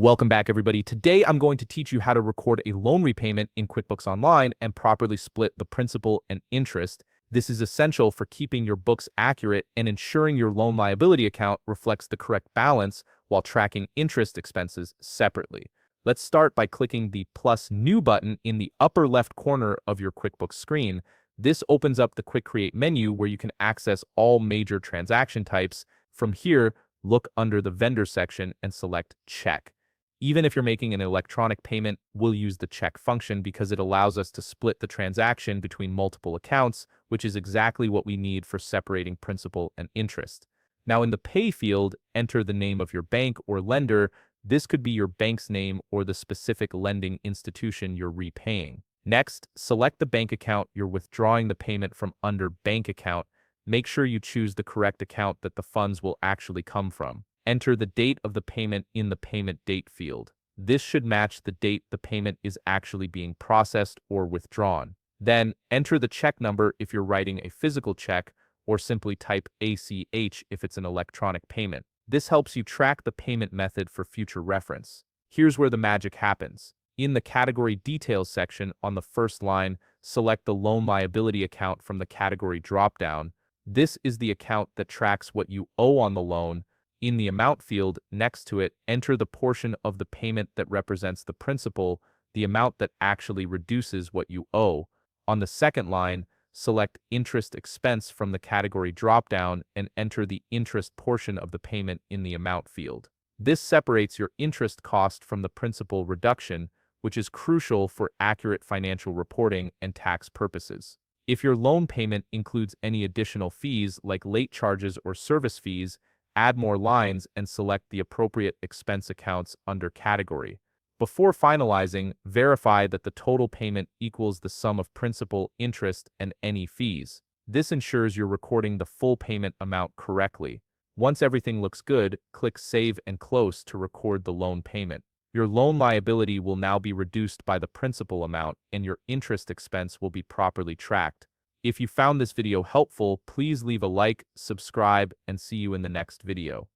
Welcome back, everybody. Today, I'm going to teach you how to record a loan repayment in QuickBooks Online and properly split the principal and interest. This is essential for keeping your books accurate and ensuring your loan liability account reflects the correct balance while tracking interest expenses separately. Let's start by clicking the plus new button in the upper left corner of your QuickBooks screen. This opens up the Quick Create menu where you can access all major transaction types. From here, look under the vendor section and select check. Even if you're making an electronic payment, we'll use the check function because it allows us to split the transaction between multiple accounts, which is exactly what we need for separating principal and interest. Now in the pay field, enter the name of your bank or lender. This could be your bank's name or the specific lending institution you're repaying. Next, select the bank account you're withdrawing the payment from under bank account. Make sure you choose the correct account that the funds will actually come from. Enter the date of the payment in the payment date field. This should match the date the payment is actually being processed or withdrawn. Then enter the check number if you're writing a physical check, or simply type ACH if it's an electronic payment. This helps you track the payment method for future reference. Here's where the magic happens. In the category details section on the first line, select the loan liability account from the category dropdown. This is the account that tracks what you owe on the loan. In the amount field next to it, enter the portion of the payment that represents the principal, the amount that actually reduces what you owe. On the second line, select interest expense from the category dropdown and enter the interest portion of the payment in the amount field. This separates your interest cost from the principal reduction, which is crucial for accurate financial reporting and tax purposes. If your loan payment includes any additional fees like late charges or service fees, add more lines and select the appropriate expense accounts under category. Before finalizing, verify that the total payment equals the sum of principal, interest, and any fees. This ensures you're recording the full payment amount correctly. Once everything looks good, click Save and Close to record the loan payment. Your loan liability will now be reduced by the principal amount, and your interest expense will be properly tracked. If you found this video helpful, please leave a like, subscribe, and see you in the next video.